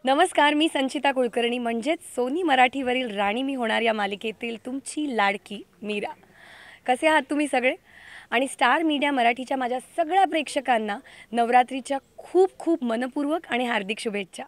नमस्कार, मी संचिता कुलकर्णी म्हणजेच सोनी मराठीवरील राणी मी होणार या मालिकेतील तुमची लाडकी मीरा. कसे आहात तुम्ही सगळे? आणि स्टार मीडिया मराठीच्या माझ्या सगळ्या प्रेक्षकांना नवरात्रीच्या खूप खूप मनपूर्वक आणि हार्दिक शुभेच्छा.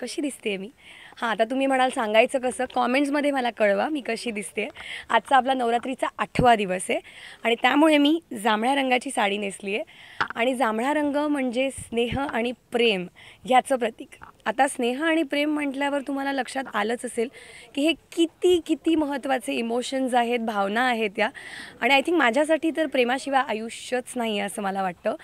कशी दिसते मी? हां, आता तुम्ही म्हणाल सांगायचं कसं? कॉमेंट्समध्ये मला कळवा मी कशी दिसते. आजचा आपला नवरात्रीचा 8वा दिवस आहे आणि त्यामुळे मी जांभळ्या रंगाची साडी नेसली आहे आणि जांभळा रंग म्हणजे स्नेह आणि प्रेम ह्याचं प्रतीक. आता स्नेह आणि प्रेम म्हटल्यावर तुम्हाला लक्षात आलंच असेल की हे किती किती महत्त्वाचे इमोशन्स आहेत, भावना आहेत या. आणि आय थिंक माझ्यासाठी तर प्रेमाशिवाय आयुष्यच नाही आहे असं मला वाटतं.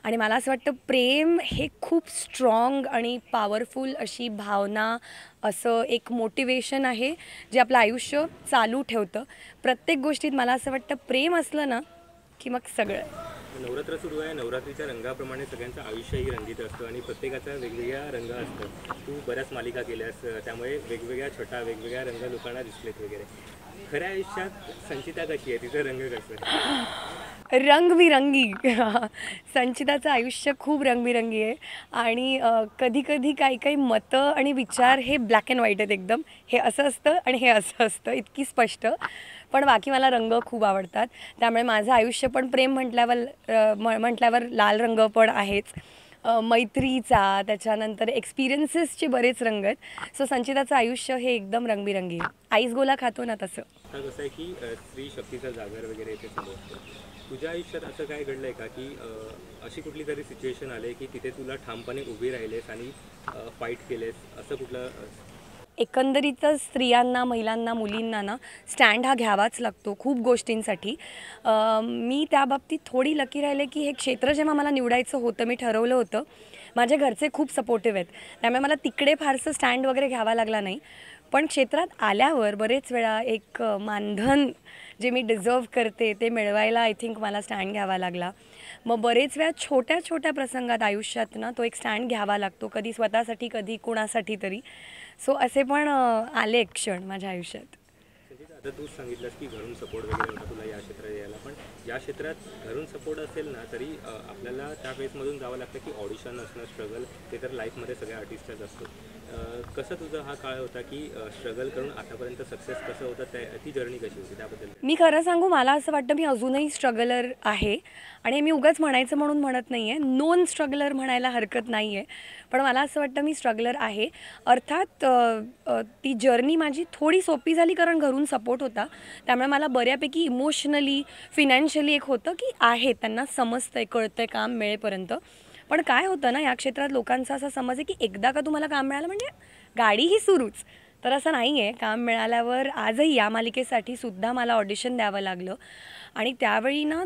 आणि मला असं वाटतं प्रेम हे खूप स्ट्रॉंग आणि पॉवरफुल अशी भावना, असं एक मोटिवेशन आहे जे आपलं आयुष्य चालू ठेवतं. प्रत्येक गोष्टीत मला असं वाटतं प्रेम असलं ना की मग सगळं. नवरात्र सुरू आहे. नवरात्रीच्या रंगाप्रमाणे सगळ्यांचं आयुष्यही रंगीत असतं आणि प्रत्येकाचा वेगवेगळ्या रंग असतात. तू बऱ्याच मालिका केल्यास, त्यामुळे वेगवेगळ्या छटा, वेगवेगळ्या रंग लोकांना दिसलेत वगैरे. खऱ्या आयुष्यात संचिता कशी आहे? तिचं रंग कसं आहे? रंगबिरंगी. संचिताचं आयुष्य खूप रंगबिरंगी आहे आणि कधी-कधी काही मतं आणि विचार हे ब्लॅक अँड व्हाईट आहेत एकदम. हे असं असतं आणि हे असं असतं, इतकी स्पष्ट. पण बाकी मला रंग खूप आवडतात. त्यामुळे माझं आयुष्य पण प्रेम म्हटल्यावर लाल रंग पण आहेच. मैत्रीचा, त्याच्यानंतर एक्सपिरियन्सेसचे बरेच रंग आहेत. सो संचिताचं आयुष्य हे एकदम रंगबिरंगी आहे. आईस गोला खातो ना तसं. आता कसं आहे की स्त्री शक्तीचा जागर वगैरे इथे चालू असतो. तुझ्या आयुष्यात असं काय घडलं आहे का की अशी कुठली तरी सिच्युएशन आली की तिथे तुला ठामपणे उभी राहिलेस आणि फाईट केलेस, असं कुठलं? एकंदरीतच स्त्रियांना, महिलांना, मुलींना ना स्टँड हा घ्यावाच लागतो खूप गोष्टींसाठी. मी त्या बाबतीत थोडी लकी राहिले की हे क्षेत्र जेव्हा मला निवडायचं होतं, मी ठरवलं होतं, माझे घरचे खूप सपोर्टिव्ह आहेत. त्यामुळे मला तिकडे फारसं स्टँड वगैरे घ्यावा लागला नाही. पण क्षेत्रात आल्यावर बरेच वेळा एक मानधन जे मी डिझर्व करते ते मिळवायला आय थिंक मला स्टँड घ्यावा लागला. मग बरेच वेळा छोट्या छोट्या प्रसंगात आयुष्यात ना तो एक स्टँड घ्यावा लागतो, कधी स्वतःसाठी, कधी कुणासाठी तरी. सो असे पण आले क्षण माझ्या आयुष्यात. संचिता, आता तूच सांगितलंस की घरून सपोर्ट वगैरे होता तुला या क्षेत्रात यायला, पण या क्षेत्रात घरून सपोर्ट असेल ना तरी आपल्याला त्या फेजमधून जावं लागतं की ऑडिशन असणं, स्ट्रगल, ते तर लाईफमध्ये सगळ्या आर्टिस्टच असतो. कसं तुझा हा काळ होता की स्ट्रगल करून आतापर्यंत सक्सेस कसं होतं, ती जर्नी कशी होती त्याबद्दल? मी खरं सांगू, मला असं वाटतं मी अजूनही स्ट्रगलर आहे आणि मी उगाच म्हणायचं म्हणून म्हणत नाही आहे. नॉन स्ट्रगलर म्हणायला हरकत नाही आहे. पण मला असं वाटतं मी स्ट्रगलर आहे. अर्थात ती जर्नी माझी थोडी सोपी झाली कारण घरून सपोर्ट होता. त्यामुळे मला बऱ्यापैकी इमोशनली, फिनॅन्शियली एक होतं की आहे, त्यांना समजतं आहे, कळतं आहे काम मिळेपर्यंत. पण काय होतं ना, या क्षेत्रात लोकांचा असा समज आहे की एकदा का तुम्हाला काम मिळालं म्हणजे गाडीही सुरूच. तर असं नाही आहे. काम मिळाल्यावर आजही या मालिकेसाठी सुद्धा मला ऑडिशन द्यावं लागलं आणि त्यावेळी ना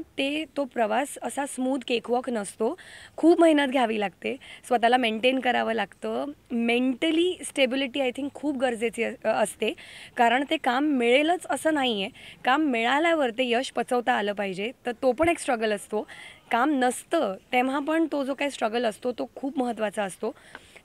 तो प्रवास असा स्मूथ केकवॉक नसतो. खूप मेहनत घ्यावी लागते, स्वतःला मेंटेन करावं लागतं. मेंटली स्टेबिलिटी आय थिंक खूप गरजेची असते, कारण ते काम मिळेलच असं नाही आहे. काम मिळाल्यावर ते यश पचवता आलं पाहिजे, तर तो पण एक स्ट्रगल असतो. काम नसतं तेव्हा पण तो जो काही स्ट्रगल असतो तो खूप महत्त्वाचा असतो.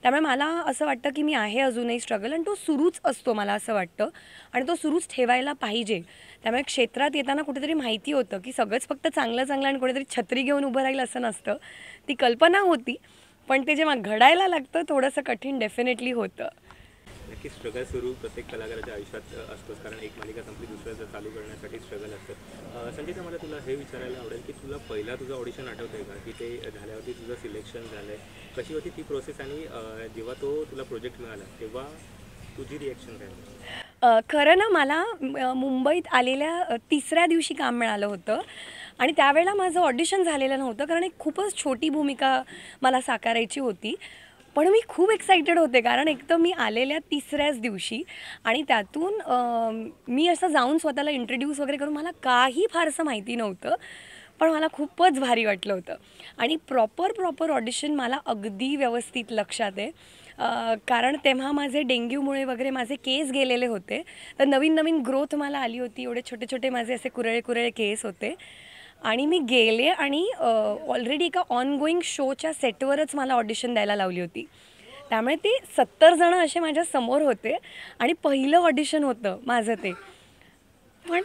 त्यामुळे मला असं वाटतं की मी आहे अजूनही स्ट्रगल आणि तो सुरूच असतो मला असं वाटतं आणि तो सुरूच ठेवायला पाहिजे. त्यामुळे क्षेत्रात येताना कुठेतरी माहिती होतं की सगळंच फक्त चांगलं चांगलं आणि कुठेतरी छत्री घेऊन उभं राहील असं नसतं. ती कल्पना होती, पण ते जेव्हा घडायला लागतं थोडंसं कठीण डेफिनेटली होतं. नक्कीच स्ट्रगल सुरू प्रत्येक कलाकाराच्या आयुष्यात असतोच, कारण एक मालिका संपली दुसऱ्याचं चालू करण्यासाठी स्ट्रगल असतं. संचिता, मला तुला हे विचारायला आवडेल की तुला पहिला तुझं ऑडिशन आठवतं आहे का की ते झाल्यावरती तुझं सिलेक्शन झालं आहे? कशी होती ती प्रोसेस आणि जेव्हा तुला प्रोजेक्ट मिळाला तेव्हा तुझी रिॲक्शन काय? खरं ना, मला मुंबईत आलेल्या तिसऱ्या दिवशी काम मिळालं होतं आणि त्यावेळेला माझं ऑडिशन झालेलं नव्हतं कारण एक खूपच छोटी भूमिका मला साकारायची होती. पण मी खूप एक्सायटेड होते कारण एक तर मी आलेल्या तिसऱ्याच दिवशी आणि त्यातून मी असं जाऊन स्वतःला इंट्रोड्यूस वगैरे करून मला काही फारसं माहिती नव्हतं. पण मला खूपच भारी वाटलं होतं आणि प्रॉपर ऑडिशन मला अगदी व्यवस्थित लक्षात आहे. कारण तेव्हा माझे डेंग्यूमुळे वगैरे माझे केस गेलेले होते. तर नवीन ग्रोथ मला आली होती. एवढे छोटे माझे असे कुरळे केस होते आणि मी गेले आणि ऑलरेडी एका ऑनगोईंग शोच्या सेटवरच मला ऑडिशन द्यायला लावली होती. त्यामुळे ते 70 जण असे माझ्या समोर होते आणि पहिलं ऑडिशन होतं माझं ते. पण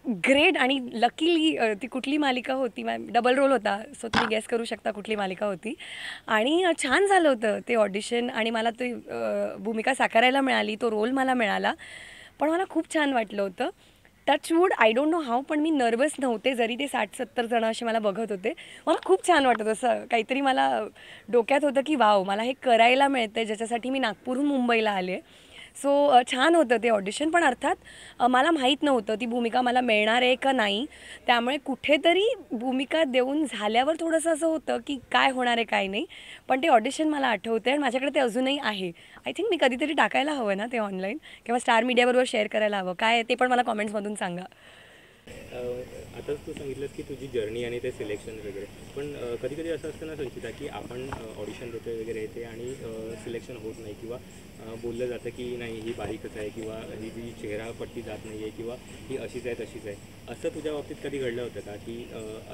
ग्रेट. आणि लकीली ती कुठली मालिका होती, डबल रोल होता, सो तुम्ही गेस करू शकता कुठली मालिका होती. आणि छान झालं होतं ते ऑडिशन आणि मला ती भूमिका साकारायला मिळाली, तो रोल मला मिळाला. पण मला खूप छान वाटलं होतं. Touchwood, I don't know how, पण मी नर्वस नव्हते, जरी ते 60-70 जण असे मला बघत होते. मला खूप छान वाटत असं काहीतरी मला डोक्यात होतं की वाव, मला हे करायला मिळतं ज्याच्यासाठी मी नागपूरहून मुंबईला आले. सो छान होतं ते ऑडिशन. पण अर्थात मला माहीत नव्हतं ती भूमिका मला मिळणार आहे का नाही. त्यामुळे कुठेतरी भूमिका देऊन झाल्यावर थोडंसं असं होतं की काय होणार आहे काय नाही. पण ते ऑडिशन मला आठवतं आणि माझ्याकडे ते अजूनही आहे. आय थिंक मी कधीतरी टाकायला हवं ना ते ऑनलाईन, किंवा स्टार मीडियाबरोबर शेअर करायला हवं. काय आहे ते पण मला कॉमेंट्समधून सांगा. आताच तू सांगितलंस की तुझी जर्नी आणि ते सिलेक्शन वगैरे, पण कधी कधी असं असतं ना संचिता, की आपण ऑडिशन देतोय वगैरे येते आणि सिलेक्शन होत नाही, किंवा बोललं जातं की नाही ही बारीकच आहे, किंवा ही जी चेहरा पट्टी जात नाही आहे, किंवा ही अशीच आहे तशीच आहे. असं तुझ्या बाबतीत कधी घडलं होतं का, की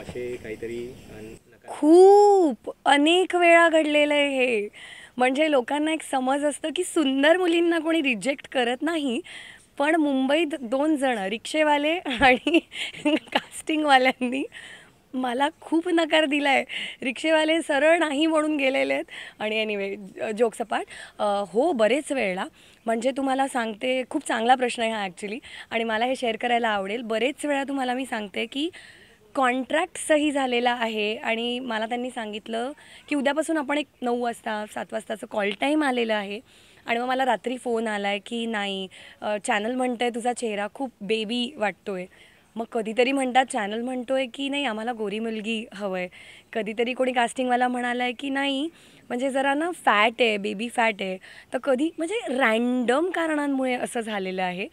असे काहीतरी खूप अनेक वेळा घडलेलं आहे हे. म्हणजे लोकांना एक समज असतं की सुंदर मुलींना कोणी रिजेक्ट करत नाही. पण मुंबईत 2 जण रिक्षेवाले आणि कास्टिंगवाल्यांनी मला खूप नकार दिला आहे. रिक्षेवाले सरळ नाही म्हणून गेलेले आहेत. आणि एनिवे, जोक्स अपार्ट, हो बरेच वेळेला, म्हणजे तुम्हाला सांगते, खूप चांगला प्रश्न आहे हा ॲक्च्युली, आणि मला हे शेअर करायला आवडेल. बरेच वेळा तुम्हाला मी सांगते की कॉन्ट्रॅक्ट सही झालेला आहे आणि मला त्यांनी सांगितलं की उद्यापासून आपण एक 9 वाजता 7 वाजताचं कॉल टाईम आलेलं आहे. आणि मग मला रात्री फोन आला आहे की नाही, चॅनल म्हणतं आहे तुझा चेहरा खूप बेबी वाटतो आहे. मग कधीतरी म्हणतात चॅनल म्हणतो आहे की नाही आम्हाला गोरी मुलगी हवं आहे. कधीतरी कोणी कास्टिंगवाला म्हणाला आहे की नाही म्हणजे जरा ना फॅट आहे, बेबी फॅट आहे. तर कधी म्हणजे रँडम कारणांमुळे असं झालेलं आहे.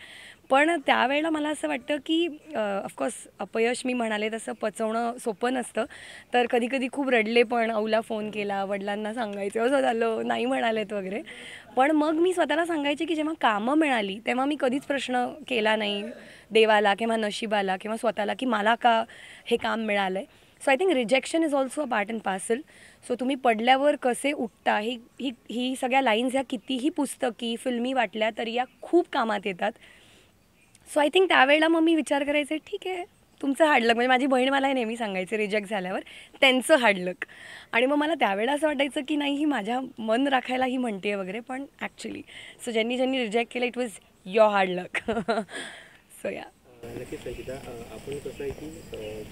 पण त्यावेळेला मला असं वाटतं की ऑफकोर्स अपयश मी म्हणाले तसं पचवणं सोपं नसतं. तर कधी कधी खूप रडले, पण औला फोन केला, वडिलांना सांगायचं असं झालं, नाही म्हणालेत वगैरे. पण मग मी स्वतःला सांगायचे की जेव्हा कामं मिळाली तेव्हा मी कधीच प्रश्न केला नाही देवाला किंवा नशिबाला किंवा स्वतःला की मला का हे काम मिळालं आहे. So I think rejection is also a part and parcel. So तुम्ही पडल्यावर कसे उठता, ही ही ही सगळ्या लाईन्स ह्या कितीही पुस्तकी फिल्मी वाटल्या तरी या खूप कामात येतात. सो आय थिंक त्यावेळेला मग मी विचार करायचे ठीक आहे, तुमचं हार्ड लक. म्हणजे माझी बहीण मला हे नेहमी सांगायचे रिजेक्ट झाल्यावर, त्यांचं हार्ड लक. आणि मग मला त्यावेळेला असं वाटायचं की नाही, ही माझ्या मन राखायला ही म्हणते वगैरे. पण ॲक्च्युली सो ज्यांनी ज्यांनी रिजेक्ट केलं, it was your hard luck. So या. नक्कीच संचिता, आपण कसं आहे की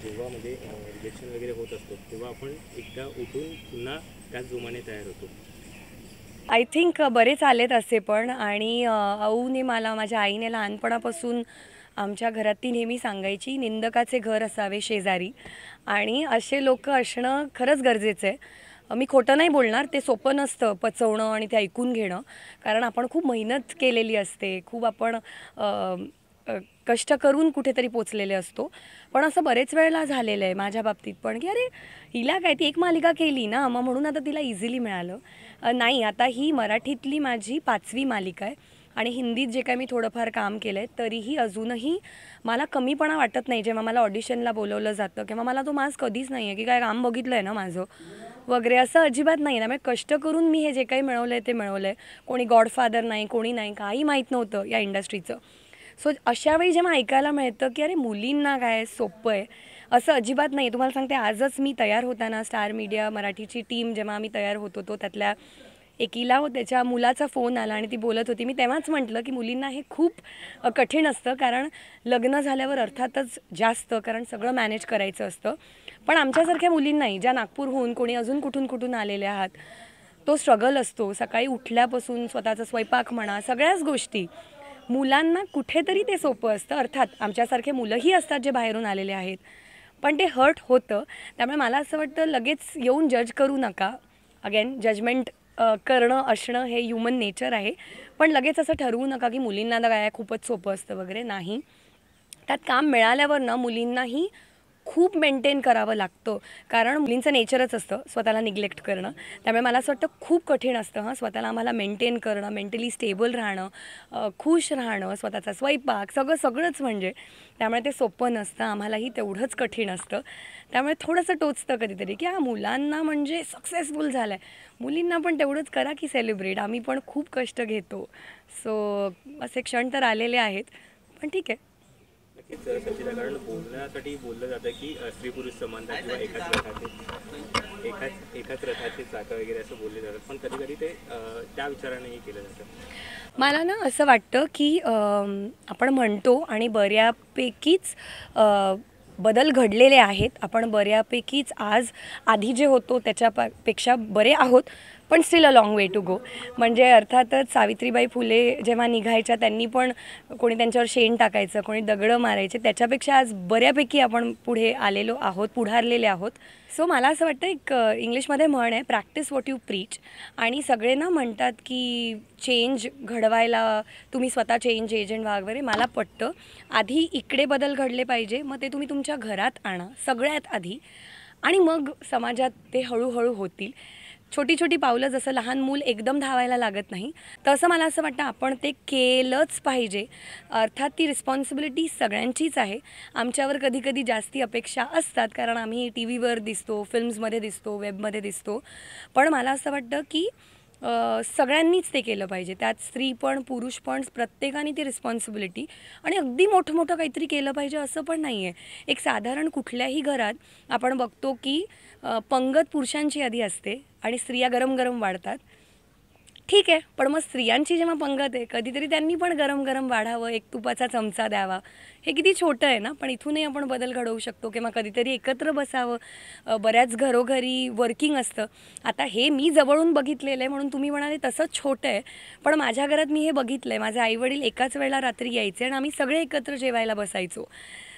जेव्हा म्हणजे रिजेक्शन वगैरे होत असतो तेव्हा आपण एकदा उठून पुन्हा त्याच जोमाने तयार होतो. आय थिंक बरेच आलेत असे पण. आणि आऊने मला, माझ्या आईने लहानपणापासून आमच्या घरात ती नेहमी सांगायची, निंदकाचे घर असावे शेजारी. आणि असे लोक असणं खरंच गरजेचं आहे. मी खोटं नाही बोलणार, ते सोपं नसतं पचवणं आणि ते ऐकून घेणं, कारण आपण खूप मेहनत केलेली असते, खूप आपण कष्ट करून कुठेतरी पोचलेले असतो. पण असं बरेच वेळेला झालेलं आहे माझ्या बाबतीत पण, की अरे हिला काय, ती एक मालिका केली ना मग म्हणून आता तिला इझिली मिळालं. नाही, आता ही मराठीतली माझी 5वी मालिका आहे. आणि हिंदीत जे काय मी थोडंफार काम केलं आहे तरीही अजूनही मला कमीपणा वाटत नाही जेव्हा मला ऑडिशनला बोलवलं जातं, किंवा मला तो मास कधीच नाही आहे की काय काम बघितलं आहे ना माझं वगैरे, असं अजिबात नाही. त्यामुळे कष्ट करून मी हे जे काही मिळवलं आहे ते मिळवलं आहे. कोणी गॉडफादर नाही, कोणी नाही, काही माहीत नव्हतं या इंडस्ट्रीचं. सो अशावेळी जेव्हा ऐकायला मिळतं की अरे मुलींना काय सोपं आहे, असं अजिबात नाही. तुम्हाला सांगते, आजच मी तयार होताना स्टार मीडिया मराठीची टीम जेव्हा आम्ही तयार होत होतो त्यातल्या एकीला त्याच्या मुलाचा फोन आला आणि ती बोलत होती. मी तेव्हाच म्हटलं की मुलींना हे खूप कठीण असतं, कारण लग्न झाल्यावर अर्थातच जास्त, कारण सगळं मॅनेज करायचं असतं. पण आमच्यासारख्या मुलींनाही, ज्या नागपूरहून, कोणी अजून कुठून कुठून आलेल्या आहात, तो स्ट्रगल असतो. सकाळी उठल्यापासून स्वतःचा स्वयंपाक म्हणा, सगळ्याच गोष्टी. मुलांना कुठेतरी ते सोपं असतं. अर्थात आमच्यासारखे मुलंही असतात जे बाहेरून आलेले आहेत, पण ते हर्ट होतं. त्यामुळे मला असं वाटतं लगेच येऊन जज करू नका. अगेन, जजमेंट करणं असणं हे ह्युमन नेचर आहे. पण लगेच असं ठरवू नका की मुलींना तर काय खूपच सोपं असतं वगैरे. नाही, त्यात काम मिळाल्यावर ना मुलींनाही खूप मेंटेन करावं लागतं, कारण मुलींचं नेचरच असतं स्वतःला निग्लेक्ट करणं. त्यामुळे मला असं वाटतं खूप कठीण असतं स्वतःला आम्हाला मेंटेन करणं, मेंटली स्टेबल राहणं, खुश राहणं, स्वतःचा स्वयंपाक, सगळंच म्हणजे. त्यामुळे ते सोपं नसतं, आम्हालाही तेवढंच कठीण असतं. त्यामुळे थोडंसं टोचतं कधीतरी की मुलांना म्हणजे सक्सेसफुल झालं आहे, मुलींना पण तेवढंच करा की सेलिब्रेट. आम्ही पण खूप कष्ट घेतो. सो असे क्षण तर आलेले आहेत, पण ठीक आहे. नक्कीच संचिता, कारण बोलण्यासाठी बोललं जातं की स्त्री पुरुष समानता किंवा एकाच रथाचे चाकं वगैरे असं बोलले जातात, पण कधी कधी ते त्या विचारानेही केलं जातं. मला ना असं वाटतं की आपण म्हणतो आणि बऱ्यापैकीच बदल घडलेले आहेत. आपण बऱ्यापैकीच आज आधी जे होतो त्याच्यापेक्षा बरे आहोत, पण still a long way to go. म्हणजे अर्थातच सावित्रीबाई फुले जेव्हा निघायच्या त्यांनी पण कोणी त्यांच्यावर शेण टाकायचं, कोणी दगडं मारायचे, त्याच्यापेक्षा आज बऱ्यापैकी आपण पुढे आलेलो आहोत, पुढारलेले आहोत. सो मला असं वाटतं एक इंग्लिशमध्ये म्हण आहे, प्रॅक्टिस व्हॉट यू प्रीच. आणि सगळे ना म्हणतात की चेंज घडवायला तुम्ही स्वतः चेंज एजंट व्हा वगैरे. मला पटतं आधी इकडे बदल घडले पाहिजे, मग ते तुम्ही तुमच्या घरात आणा सगळ्यात आधी, आणि मग समाजात ते हळूहळू होतील. छोटी छोटी पावलं, जसं लहान मूल एकदम धावायला लागत नाही, तसं मला असं वाटतं आपण ते केलंच पाहिजे. अर्थात ती रिस्पॉन्सिबिलिटी सगळ्यांचीच आहे. आमच्यावर कधी कधी जास्ती अपेक्षा असतात, कारण आम्ही टी व्हीवर दिसतो, फिल्म्समध्ये दिसतो, वेबमध्ये दिसतो. पण मला असं वाटतं की सगळ्यांनीच ते केलं पाहिजे. त्यात स्त्री पण पुरुष पण, प्रत्येकाने ती रिस्पॉन्सिबिलिटी, आणि अगदी मोठं मोठं काहीतरी केलं पाहिजे असं पण नाही आहे. एक साधारण कुठल्याही घरात आपण बघतो की पंगत पुरुषांची आधी असते आणि स्त्रिया गरम गरम वाढतात. ठीक आहे, पण मग स्त्रियांची जेव्हा पंगत आहे, कधीतरी त्यांनी पण गरम गरम वाढावं, एक तुपाचा चमचा द्यावा. हे किती छोटं आहे ना, पण इथूनही आपण बदल घडवू शकतो. किंवा कधीतरी एकत्र बसावं. बऱ्याच घरोघरी वर्किंग असतं. आता हे मी जवळून बघितलेलं आहे म्हणून तुम्ही म्हणाले तसंच छोटं आहे, पण माझ्या घरात मी हे बघितलं आहे. माझे आईवडील एकाच वेळेला रात्री यायचे आणि आम्ही सगळे एकत्र जेवायला बसायचो.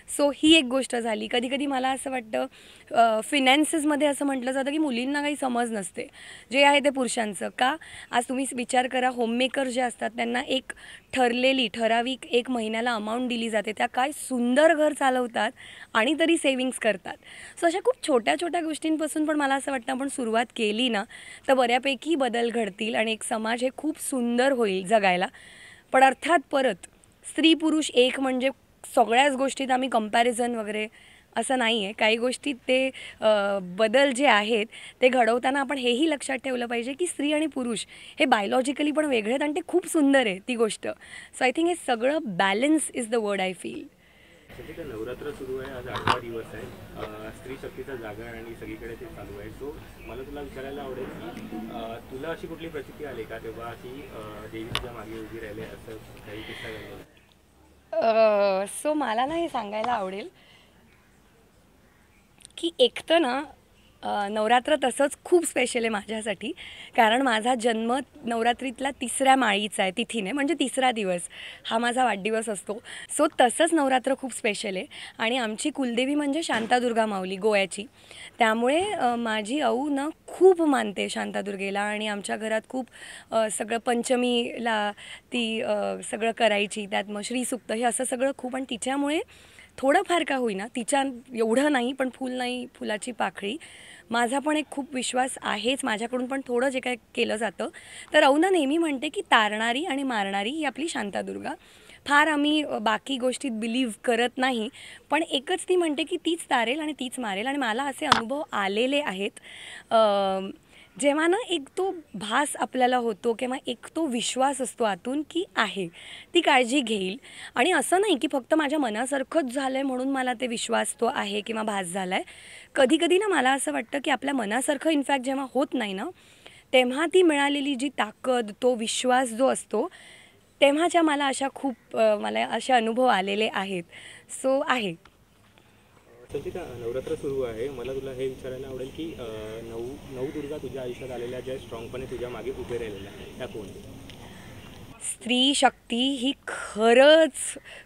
सो ही एक गोष्ट झाली. कधी कधी मला असं वाटतं फिनॅन्सेसमध्ये असं म्हटलं जातं की मुलींना काही समज नसते, जे आहे ते पुरुषांचं. का? आज तुम्ही विचार करा, होममेकर जे असतात त्यांना एक ठराविक एक महिन्याला अमाऊंट दिली जाते. त्या काय सुंदर घर चालवतात आणि तरी सेविंग्स करतात. सो अशा खूप छोट्या छोट्या गोष्टींपासून पण मला असं वाटतं आपण सुरुवात केली ना, तर बऱ्यापैकी बदल घडतील आणि एक समाज हे खूप सुंदर होईल जगायला. पण अर्थात परत स्त्री पुरुष एक म्हणजे सगळ्याच गोष्टीत आम्ही कंपॅरिझन वगैरे असं नाही आहे. काही गोष्टीत ते बदल जे आहेत ते घडवताना आपण हेही लक्षात ठेवलं पाहिजे की स्त्री आणि पुरुष हे बायोलॉजिकली पण वेगळे आहेत आणि ते खूप सुंदर आहे ती गोष्ट. सो आय थिंक हे सगळं balance is the word I feel. सध्या नवरात्र सुरू आहे, आज 8वा दिवस आहे. स्त्री शक्तीचा जागर आणि सगळीकडे ते चालू आहे. सो मला तुला विचारायला आवडेल की तुला अशी कुठली प्रचिती आली का तेव्हा की देवी तुझ्या मागे उभी राहिले, असं काही किस्सा घडलेला? सो मला ना हे सांगायला आवडेल की एक तर ना नवरात्र तसंच खूप स्पेशल आहे माझ्यासाठी, कारण माझा जन्म नवरात्रीतला 3ऱ्या माळीचा आहे, तिथीने, म्हणजे 3रा दिवस हा माझा वाढदिवस असतो. सो तसंच नवरात्र खूप स्पेशल आहे. आणि आमची कुलदेवी म्हणजे शांतादुर्गा माऊली गोव्याची. त्यामुळे माझी आऊ ना खूप मानते शांतादुर्गेला आणि आमच्या घरात खूप सगळं पंचमीला ती सगळं करायची. त्यात मग श्रीसुक्त हे असं सगळं खूप. आणि तिच्यामुळे थोडंफार का होईना, तिच्या एवढं नाही पण फुल नाही फुलाची पाकळी, माझा पण एक खूप विश्वास आहेच. माझ्याकडून पण थोडं जे काय केलं जातं, तर औना नेहमी म्हणते की तारणारी आणि मारणारी ही आपली शांतादुर्गा. फार आम्ही बाकी गोष्टीत बिलीव्ह करत नाही, पण एकच ती म्हणते की तीच तारेल आणि तीच मारेल. आणि मला असे अनुभव आलेले आहेत जेव्हा ना एक तो भास आपल्याला होतो किंवा एक तो विश्वास असतो आतून की आहे ती काळजी घेईल. आणि असं नाही की फक्त माझ्या मनासारखंच झालं आहे म्हणून मला ते विश्वास तो आहे किंवा भास झाला आहे. कधी कधी ना मला असं वाटतं की आपल्या मनासारखं इनफॅक्ट जेव्हा होत नाही ना, तेव्हा ती मिळालेली जी ताकद, तो विश्वास जो असतो, तेव्हाच्या मला असे अनुभव आलेले आहेत. सो आहे. संचिता, नवरात्र सुरू आहे. मला तुला हे विचारायला आवडेल की नऊ दुर्गा तुझ्या आयुष्यात आलेल्या, ज्या स्ट्रॉंगपणे तुझ्या मागे उभे राहिलेल्या, त्या कोण? स्त्री शक्ती ही खरंच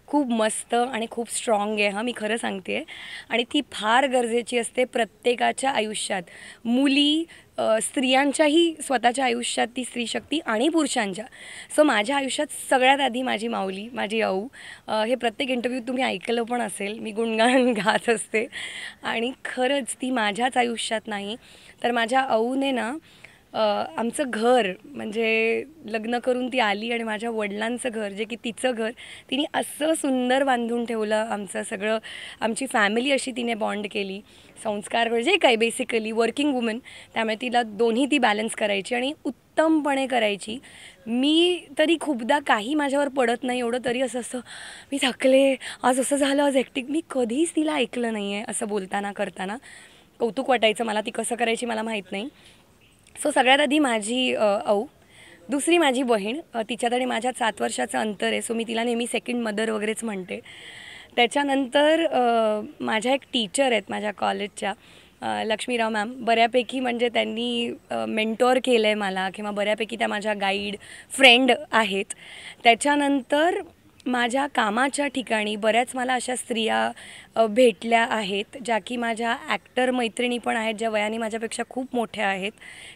खूप मस्त आणि खूप स्ट्रॉंग आहे. हां, मी खरं सांगते आहे. आणि ती फार गरजेची असते प्रत्येकाच्या आयुष्यात. मुली, स्त्रियांच्याही स्वतःच्या आयुष्यात ती स्त्री शक्ती, आणि पुरुषांच्या. सो माझ्या आयुष्यात सगळ्यात आधी माझी माऊली, माझी आऊ. हे प्रत्येक इंटरव्ह्यूत तुम्ही ऐकलं पण असेल, मी गुणगान गात असते. आणि खरंच ती माझ्याच आयुष्यात नाही, तर माझ्या आऊने ना आमचं घर म्हणजे लग्न करून ती आली आणि माझ्या वडिलांचं घर जे की तिचं घर तिने असं सुंदर बांधून ठेवलं. आमचं सगळं आमची फॅमिली अशी तिने बॉन्ड केली. संस्कार म्हणजे काय बेसिकली वर्किंग वुमन, त्यामुळे तिला दोन्ही ती बॅलन्स करायची आणि उत्तमपणे करायची. मी तरी खूपदा काही माझ्यावर पडत नाही एवढं तरी असं असं मी थकले, आज असं झालं, आज एकटी. मी कधीच तिला ऐकलं नाही आहे असं बोलताना करताना. कौतुक वाटायचं मला, ती कसं करायची मला माहीत नाही. सो सगळ्यात आधी माझी आऊ, दुसरी माझी बहीण, तिच्यात आणि माझ्यात 7 वर्षाचं अंतर आहे. सो मी तिला नेहमी सेकंड मदर वगैरेच म्हणते. त्याच्यानंतर माझ्या एक टीचर आहेत माझ्या कॉलेजच्या, लक्ष्मीराव मॅम. बऱ्यापैकी म्हणजे त्यांनी मेंटॉर केलं आहे मला किंवा बऱ्यापैकी त्या माझ्या गाईड फ्रेंड आहेत. त्याच्यानंतर माझ्या कामाच्या ठिकाणी बऱ्याच मला अशा स्त्रिया भेटल्या आहेत ज्या की माझ्या ॲक्टर मैत्रिणी पण आहेत, ज्या वयाने माझ्यापेक्षा खूप मोठ्या आहेत,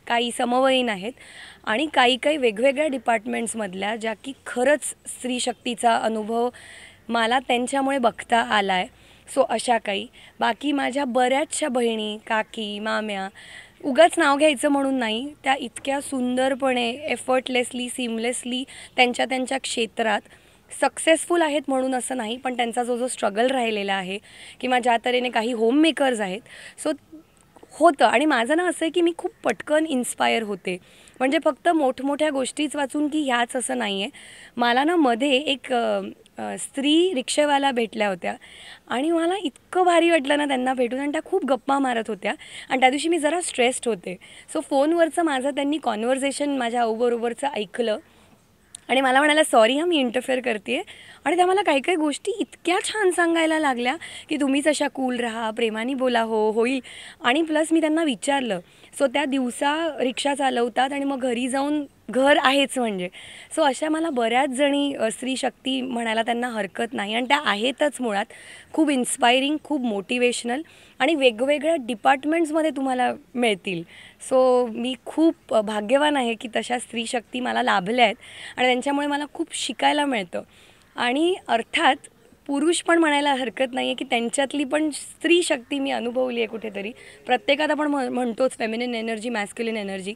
काही समवयीन आहेत आणि काही काही वेगवेगळ्या डिपार्टमेंट्समधल्या ज्या की खरंच स्त्रीशक्तीचा अनुभव मला त्यांच्यामुळे बघता आला आहे. सो अशा काही. बाकी माझ्या बऱ्याचशा बहिणी, काकी, माम्या, उगाच नाव घ्यायचं म्हणून नाही, त्या इतक्या सुंदरपणे एफर्टलेसली सीमलेसली त्यांच्या त्यांच्या क्षेत्रात सक्सेसफुल आहेत म्हणून असं नाही, पण त्यांचा जो जो स्ट्रगल राहिलेला आहे किंवा ज्या तऱ्हेने काही होममेकर्स आहेत. सो होतं. आणि माझं ना असं आहे की मी खूप पटकन इन्स्पायर होते. म्हणजे फक्त मोठमोठ्या गोष्टीच वाचून की ह्याच असं नाही आहे. मला ना मध्ये एक स्त्री रिक्षेवाला भेटल्या होत्या आणि मला इतकं भारी वाटलं ना त्यांना भेटून. आणि त्या खूप गप्पा मारत होत्या आणि त्या दिवशी मी जरा स्ट्रेस्ड होते. सो फोनवरचं माझं त्यांनी कॉन्व्हर्सेशन माझ्या आऊबरोबरचं ऐकलं आणि मला म्हणाला, सॉरी हां मी इंटरफेअर करते आहे. आणि त्या मला काही काही गोष्टी इतक्या छान सांगायला लागल्या की तुम्हीच अशा कूल राहा, प्रेमाने बोला, होईल. आणि प्लस मी त्यांना विचारलं. सो त्या दिवसा रिक्षा चालवतात आणि मग घरी जाऊन घर आहेच म्हणजे. सो अशा मला बऱ्याच जणी स्त्री शक्ती म्हणायला त्यांना हरकत नाही आणि त्या आहेतच मुळात. खूप इन्स्पायरिंग, खूप मोटिवेशनल आणि वेगवेगळ्या डिपार्टमेंट्समध्ये तुम्हाला मिळतील. सो मी खूप भाग्यवान आहे की तशा स्त्री शक्ती मला लाभल्या आहेत आणि त्यांच्यामुळे मला खूप शिकायला मिळतं. आणि अर्थात पुरुष पण म्हणायला हरकत नाही आहे की त्यांच्यातली पण स्त्री शक्ती मी अनुभवली आहे कुठेतरी. प्रत्येकात आपण म्हणतोच फेमिनिन एनर्जी, मॅस्क्युलिन एनर्जी.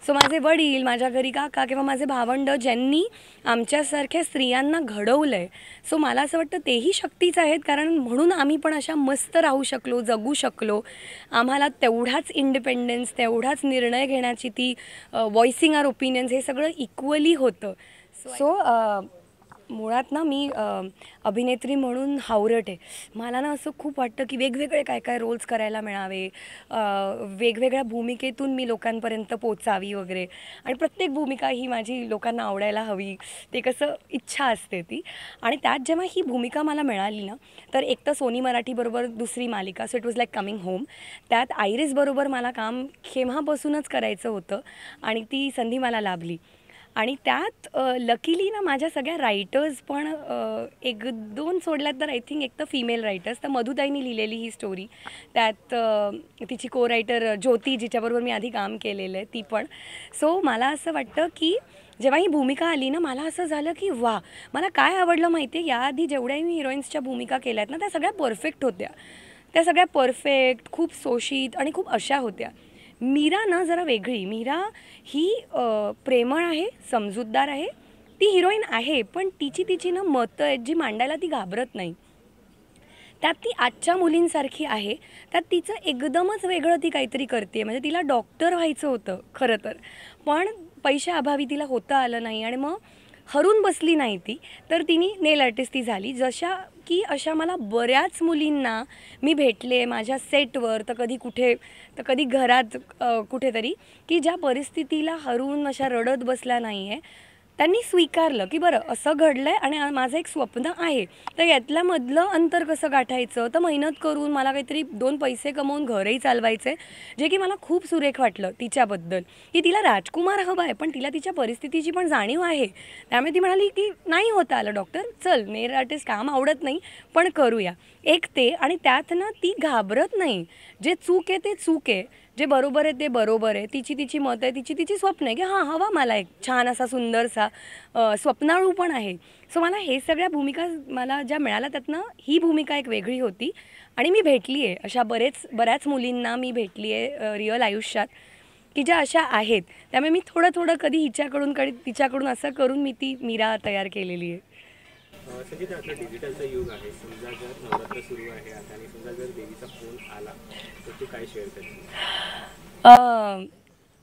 सो माझे वडील, माझ्या घरी काका किंवा माझे भावंड ज्यांनी आमच्यासारख्या स्त्रियांना घडवलं आहे. सो मला असं वाटतं तेही शक्तीच आहेत, कारण म्हणून आम्ही पण अशा मस्त राहू शकलो, जगू शकलो. आम्हाला तेवढाच इंडिपेंडन्स, तेवढाच निर्णय घेण्याची ती व्हॉइसिंग आवर ओपिनियन्स हे सगळं इक्वली होतं. सो मुळात ना मी अभिनेत्री म्हणून हावरट आहे. मला ना असं खूप वाटतं की वेगवेगळे काय काय रोल्स करायला मिळावे, वेगवेगळ्या भूमिकेतून मी लोकांपर्यंत पोचावी वगैरे. आणि प्रत्येक भूमिका ही माझी लोकांना आवडायला हवी, ते कसं इच्छा असते ती. आणि त्यात जेव्हा ही भूमिका मला मिळाली ना, तर एक तर सोनी मराठीबरोबर दुसरी मालिका, so it was like coming home. त्यात आयरिसबरोबर मला काम केव्हापासूनच करायचं होतं आणि ती संधी मला लाभली. आणि त्यात लकीली ना माझ्या सगळ्या रायटर्स पण 1-2 सोडल्यात तर आय थिंक एक तर फिमेल रायटर्स. तर मधुताईंनी लिहिलेली ही स्टोरी, त्यात तिची को रायटर ज्योती, जिच्याबरोबर मी आधी काम केलेलं आहे, ती पण. सो मला असं वाटतं की जेव्हा ही भूमिका आली ना, मला असं झालं की वा, मला काय आवडलं माहिती आहे, याआधी जेवढ्याही मी हिरोईन्सच्या भूमिका केल्या आहेत ना, त्या सगळ्या परफेक्ट होत्या. त्या सगळ्या परफेक्ट, खूप शोषित आणि खूप अशा होत्या. मीरा ना जरा वेगळी. मीरा ही प्रेमळ आहे, समजूतदार आहे. ती हिरोईन आहे, पण तिची ना मतं आहेत जी मांडायला ती घाबरत नाही. त्यात ती आजच्या मुलींसारखी आहे. त्यात तिचं एकदमच वेगळं ती काहीतरी करते. म्हणजे तिला डॉक्टर व्हायचं होतं खरं तर, पण पैशाअभावी तिला होता आलं नाही आणि मग हरून बसली नाही ती. तर तिने नेल आर्टिस्ट ती झाली. जशा की अशा मला बऱ्याच मुलींना मी भेटले माझ्या सेटवर, तर कधी कुठे, तर कधी घरात कुठेतरी, की ज्या परिस्थितीला हरून अशा रडत बसल्या नाही आहे. त्यांनी स्वीकारलं की बरं असं घडलं आहे आणि माझं एक स्वप्न आहे, तर यातल्या मधलं अंतर कसं गाठायचं. तर मेहनत करून मला काहीतरी 2 पैसे कमवून घरही चालवायचे, जे की मला खूप सुरेख वाटलं तिच्याबद्दल. की तिला राजकुमार हवा आहे, पण तिला तिच्या परिस्थितीची पण जाणीव आहे. त्यामुळे ती म्हणाली की नाही होता आलं डॉक्टर, चल नेल आर्टिस्ट काम आवडत नाही पण करूया. एक ते, आणि त्यात ना ती घाबरत नाही. जे चूक आहे ते चूक आहे, जे बरोबर आहे ते बरोबर आहे. तिची मतं आहे, तिची स्वप्न आहे की हां हवा मला एक छान असा सुंदरसा स्वप्नाळू पण आहे. सो मला हे सगळ्या भूमिका मला ज्या मिळाल्या त्यातनं ही भूमिका एक वेगळी होती. आणि मी भेटली आहे अशा बऱ्याच मुलींना मी भेटली आहे रिअल आयुष्यात. की ज्या अशा आहेत. त्यामुळे मी थोडं थोडं कधी हिच्याकडून कधी तिच्याकडून असं करून मी ती मीरा तयार केलेली आहे. संगीता, आता डिजिटलचं युग आहे. समजा जर नवरात्र सुरू आहे आता आणि समजा जर देवीचा फोन आला तर तू काय शेअर करशील?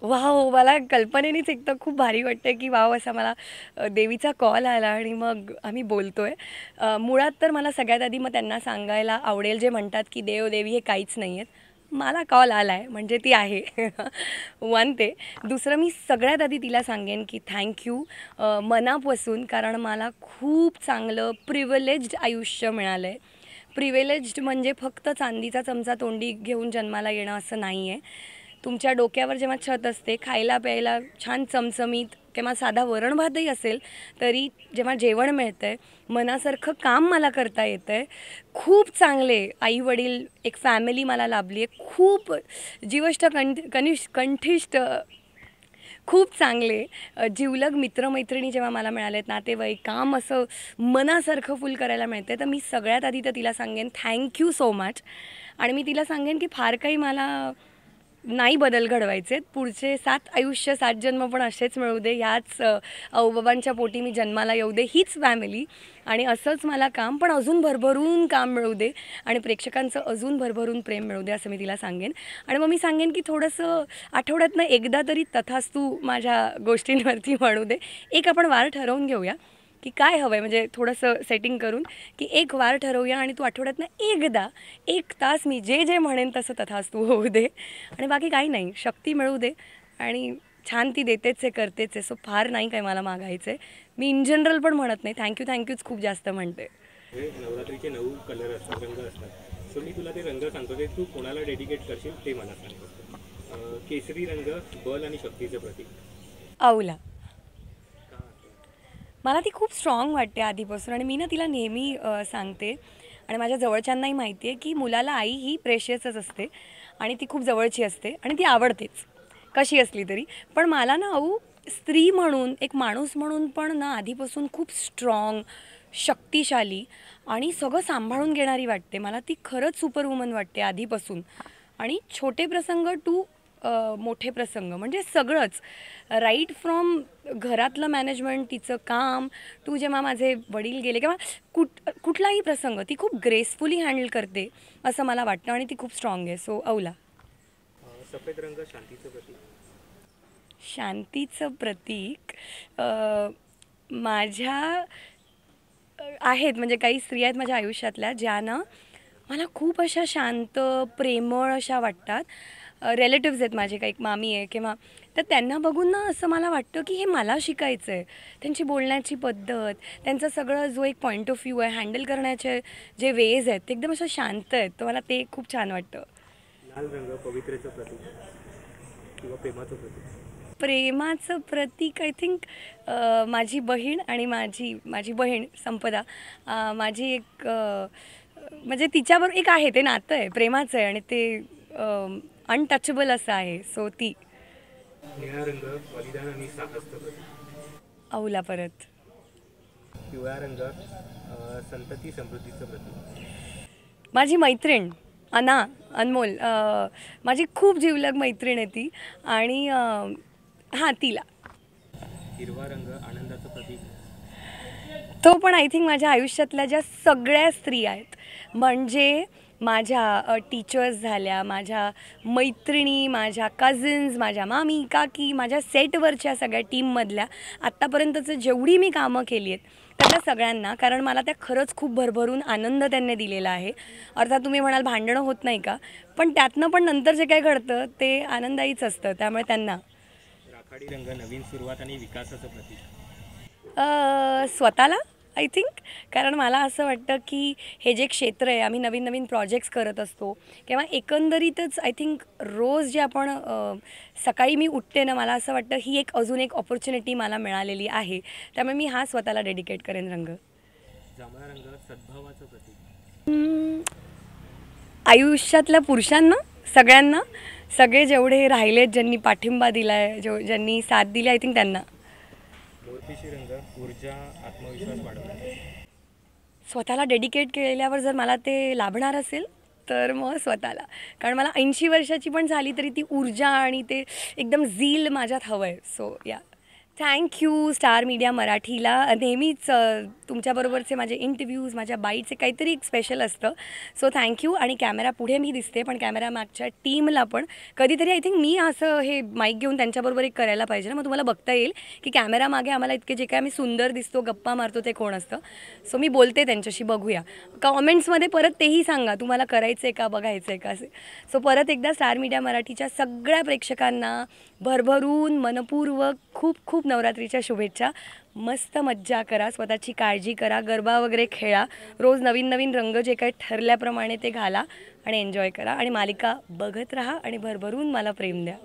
वाव, मला कल्पनेनेच एक तर खूप भारी वाटते की वाव असा मला देवीचा कॉल आला आणि मग आम्ही बोलतोय. मुळात तर मला सगळ्यात आधी मग त्यांना सांगायला आवडेल, जे म्हणतात की देव देवी हे काहीच नाही आहेत. मला कॉल आला आहे म्हणजे ती आहे. वन ते दुसरं, मी सगळ्यात आधी तिला सांगेन की थँक्यू मनापासून, कारण मला खूप चांगलं प्रिव्हिलेज्ड आयुष्य मिळालं आहे. प्रिव्हिलेज्ड म्हणजे फक्त चांदीचा चमचा तोंडी घेऊन जन्माला येणं असं नाही आहे. तुमच्या डोक्यावर जेव्हा छत असते, खायला प्यायला छान चमचमीत किंवा साधा वरण भातही असेल तरी जेव्हा जेवण मिळतं आहे, मनासारखं काम मला करता येतं आहे, खूप चांगले आईवडील, एक फॅमिली मला लाभली आहे, खूप जीवष्ट कंठिष्ठ खूप चांगले जिवलग मित्रमैत्रिणी जेव्हा मला मिळालेत, नातेवाईक, काम असं मनासारखं फुल करायला मिळते, तर मी सगळ्यात आधी तर तिला सांगेन थँक्यू सो मच. आणि मी तिला सांगेन की फार काही मला नाही बदल घडवायचे. पुढचे 7 आयुष्य 7 जन्म पण असेच मिळू दे, ह्याच औबाबांच्या पोटी मी जन्माला येऊ दे, हीच फॅमिली, आणि असंच मला काम, पण अजून भरभरून काम मिळू दे आणि प्रेक्षकांचं अजून भरभरून प्रेम मिळू दे, असं मी तिला सांगेन. आणि मग मी सांगेन की थोडंसं आठवड्यातनं एकदा तरी तथास्तू माझ्या गोष्टींवरती म्हणू दे. एक आपण वार ठरवून घेऊया की काय हवं आहे, म्हणजे थोडंसं सेटिंग करून की एक वार ठरवूया आणि तू आठवड्यातनं एकदा 1 तास मी जे जे म्हणेन तसं तथास्तू होऊ दे. आणि बाकी काही नाही, शक्ती मिळू दे. आणि छान ती देतेच आहे, करतेच आहे, सो फार नाही काय मला मागायचं आहे. मी इन जनरल पण म्हणत नाही, थँक्यूच खूप जास्त म्हणते. हे नवरात्रीचे 9 कलर असतात, रंग असतात. सो मी तुला ते रंग सांगतो, ते तू कोणाला डेडिकेट करशील ते मला सांग. केसरी रंग बल आणि शक्तीचं प्रतीक. औला, मला ती खूप स्ट्रॉंग वाटते आधीपासून, आणि मी ना तिला नेहमी सांगते, आणि माझ्या जवळच्यांनाही माहिती आहे की मुलाला आई ही प्रेशियसच असते आणि ती खूप जवळची असते आणि ती आवडतेच कशी असली तरी. पण मला ना स्त्री म्हणून, एक माणूस म्हणून पण ना आधीपासून खूप स्ट्रॉंग, शक्तिशाली आणि सगळं सांभाळून घेणारी वाटते. मला ती खरंच सुपरवुमन वाटते आधीपासून. आणि छोटे प्रसंग टू मोठे प्रसंग, म्हणजे सगळंच, राईट फ्रॉम घरातलं मॅनेजमेंट, तिचं काम, टू जेव्हा माझे वडील गेले किंवा कुठलाही प्रसंग ती खूप ग्रेसफुली हँडल करते असं मला वाटतं, आणि ती खूप स्ट्रॉंग आहे. So OLA. सफेद रंग शांतीचं प्रतीक. शांतीचं प्रतीक माझ्या आहेत, म्हणजे काही स्त्रिया आहेत माझ्या आयुष्यातल्या ज्या ना मला खूप अशा शांत, प्रेमळ अशा वाटतात. रिलेटिव्ज आहेत माझे, काही मामी आहे किंवा, तर त्यांना बघून ना असं मला वाटतं की हे मला शिकायचं आहे. त्यांची बोलण्याची पद्धत, त्यांचा सगळं जो एक पॉईंट ऑफ व्ह्यू आहे, हँडल करण्याचे जे वेज आहेत ते एकदम असं शांत आहेत, तर मला ते खूप छान वाटतं. लाल रंग पवित्रेचं प्रतीक किंवा प्रेमाचं प्रतीक. प्रेमाचं प्रतीक आय थिंक माझी बहीण, आणि माझी बहीण संपदा, माझी एक म्हणजे तिच्याबरोबर एक आहे, ते नातं आहे, प्रेमाचं आहे, आणि ते अनटचेबल असं आहे. सो ती. निळा रंग बलिदान आणि साहसचं प्रतीक. औला परत. पिवळा रंग संतती समृद्धीचं प्रतीक. माझी मैत्रीण अनमोल, माझी खूप जिवलग मैत्रीण आहे ती, आणि हां, तिला. हिरवा रंग आनंदाचं प्रतीक. तो पण आय थिंक माझ्या आयुष्यातल्या ज्या सगळ्या स्त्री आहेत, म्हणजे माझ्या टीचर्स झाल्या, माझ्या मैत्रिणी, माझ्या कझिन्स, माझ्या मामी, काकी, माझ्या सेटवरच्या सगळ्या टीममधल्या आत्तापर्यंतचं जेवढी मी कामं केली आहेत त्यातल्या सगळ्यांना, कारण मला त्या खरंच खूप भरभरून आनंद त्यांनी दिलेला आहे. अर्थात तुम्ही म्हणाल भांडणं होत नाही का, पण त्यातनं पण नंतर जे काय घडतं ते आनंदाहीच असतं, त्यामुळे त्यांना. राखाडी रंग नवीन सुरुवात आणि विकासाचं प्रतीक. स्वतःला आय थिंक, कारण मला असं वाटतं की हे जे क्षेत्र आहे, आम्ही नवीन नवीन प्रोजेक्ट्स करत असतो किंवा एकंदरीतच आय थिंक रोज जे आपण सकाळी मी उठते ना, मला असं वाटतं ही एक अजून एक ऑपॉर्च्युनिटी मला मिळालेली आहे, त्यामुळे मी हा स्वतःला डेडिकेट करेन रंग. जांभळा रंग सद्भावाचं प्रतीक. आयुष्यातल्या पुरुषांना, सगळ्यांना, सगळे जेवढे राहिलेत, ज्यांनी पाठिंबा दिला आहे, ज्यांनी साथ दिली, आय थिंक त्यांना. मोरपिशी रंग ऊर्जा आत्मविश्वास वाढवण्यासाठी. स्वतःला डेडिकेट केल्यावर जर मला ते लाभणार असेल तर मग स्वतःला. कारण मला 80 वर्षाची पण झाली तरी ती ऊर्जा आणि ते एकदम झील माझ्यात हवं आहे. सो या. थँक्यू स्टार मीडिया मराठीला. नेहमीच तुमच्याबरोबरचे माझे इंटरव्ह्यूज, माझ्या बाईटचे काहीतरी एक स्पेशल असतं. So thank you. आणि कॅमेरा पुढे मी दिसते, पण कॅमेरा मागच्या टीमला पण कधीतरी आय थिंक मी असं हे माईक घेऊन त्यांच्याबरोबर एक करायला पाहिजे ना. मग तुम्हाला बघता येईल की कॅमेरा मागे आम्हाला इतके जे काय आम्ही सुंदर दिसतो, गप्पा मारतो, ते कोण असतं. सो मी बोलते त्यांच्याशी, बघूया. कॉमेंट्समध्ये परत तेही सांगा तुम्हाला करायचं आहे का, बघायचं आहे का असे. सो परत एकदा स्टार मीडिया मराठीच्या सगळ्या प्रेक्षकांना भरभरून मनपूर्वक खूप खूप नवरात्रीच्या शुभेच्छा. मस्त मज्जा करा, स्वतःची काळजी करा, गरबा वगैरे खेळा, रोज नवीन नवीन रंग जे काही ठरल्याप्रमाणे ते घाला आणि एन्जॉय करा. आणि मालिका बघत राहा आणि भरभरून मला प्रेम द्या.